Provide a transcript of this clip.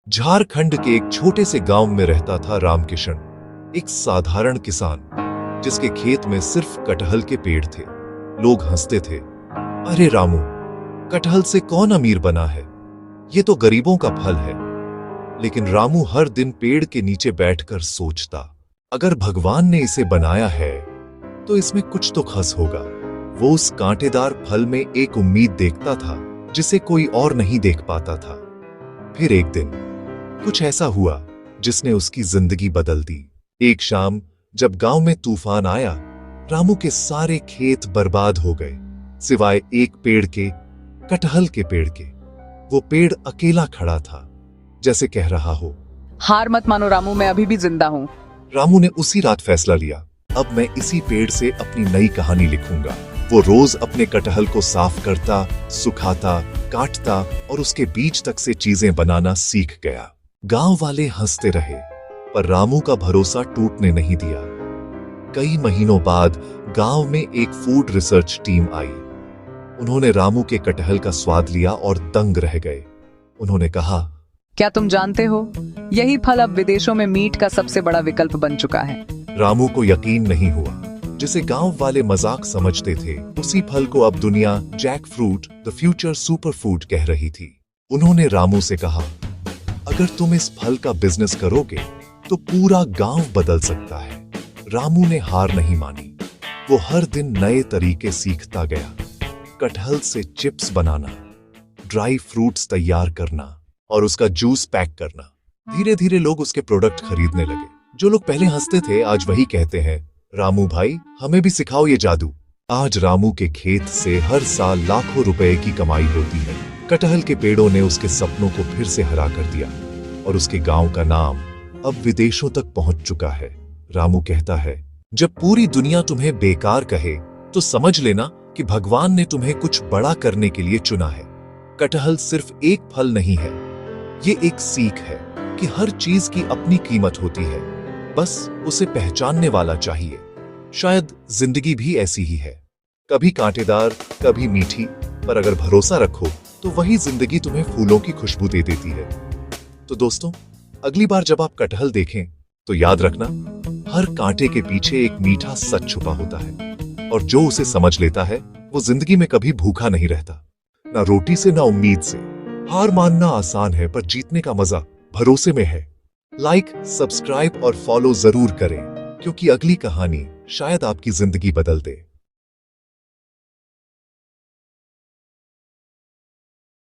झारखंड के एक छोटे से गांव में रहता था रामकिशन, एक साधारण किसान जिसके खेत में सिर्फ कटहल के पेड़ थे। लोग हंसते थे, अरे रामू, कटहल से कौन अमीर बना है, ये तो गरीबों का फल है। लेकिन रामू हर दिन पेड़ के नीचे बैठकर सोचता, अगर भगवान ने इसे बनाया है तो इसमें कुछ तो खास होगा। वो उस कांटेदार फल में एक उम्मीद देखता था जिसे कोई और नहीं देख पाता था। फिर एक दिन कुछ ऐसा हुआ जिसने उसकी जिंदगी बदल दी। एक शाम जब गांव में तूफान आया, रामू के सारे खेत बर्बाद हो गए, सिवाय एक पेड़ के, कटहल के पेड़ के। वो पेड़ अकेला खड़ा था, जैसे कह रहा हो, हार मत मानो रामू, मैं अभी भी जिंदा हूँ। रामू ने उसी रात फैसला लिया, अब मैं इसी पेड़ से अपनी नई कहानी लिखूंगा। वो रोज अपने कटहल को साफ करता, सुखाता, काटता और उसके बीज तक से चीजें बनाना सीख गया। गांव वाले हंसते रहे, पर रामू का भरोसा टूटने नहीं दिया। कई महीनों बाद गांव में एक फूड रिसर्च टीम आई। उन्होंने रामू के कटहल का स्वाद लिया और दंग रह गए। उन्होंने कहा, क्या तुम जानते हो, यही फल अब विदेशों में मीट का सबसे बड़ा विकल्प बन चुका है। रामू को यकीन नहीं हुआ। जिसे गांव वाले मजाक समझते थे, उसी फल को अब दुनिया jack fruit, the future super food कह रही थी। उन्होंने रामू से कहा, अगर तुम इस फल का बिजनेस करोगे तो पूरा गांव बदल सकता है। रामू ने हार नहीं मानी। वो हर दिन नए तरीके सीखता गया, कटहल से चिप्स बनाना, ड्राई फ्रूट्स तैयार करना और उसका जूस पैक करना। धीरे धीरे लोग उसके प्रोडक्ट खरीदने लगे। जो लोग पहले हंसते थे आज वही कहते हैं, रामू भाई, हमें भी सिखाओ ये जादू। आज रामू के खेत से हर साल लाखों रुपए की कमाई होती है। कटहल के पेड़ों ने उसके सपनों को फिर से हरा कर दिया और उसके गांव का नाम अब विदेशों तक पहुंच चुका है। रामू कहता है, जब पूरी दुनिया तुम्हें बेकार कहे तो समझ लेना कि भगवान ने तुम्हें कुछ बड़ा करने के लिए चुना है। कटहल सिर्फ एक फल नहीं है, ये एक सीख है कि हर चीज की अपनी कीमत होती है, बस उसे पहचानने वाला चाहिए। शायद जिंदगी भी ऐसी ही है, कभी कांटेदार, कभी मीठी, पर अगर भरोसा रखो तो वही जिंदगी तुम्हें फूलों की खुशबू दे देती है। तो दोस्तों, अगली बार जब आप कटहल देखें तो याद रखना, हर कांटे के पीछे एक मीठा सच छुपा होता है और जो उसे समझ लेता है वो जिंदगी में कभी भूखा नहीं रहता, ना रोटी से ना उम्मीद से। हार मानना आसान है, पर जीतने का मजा भरोसे में है। लाइक, सब्सक्राइब और फॉलो जरूर करें, क्योंकि अगली कहानी शायद आपकी जिंदगी बदल दे।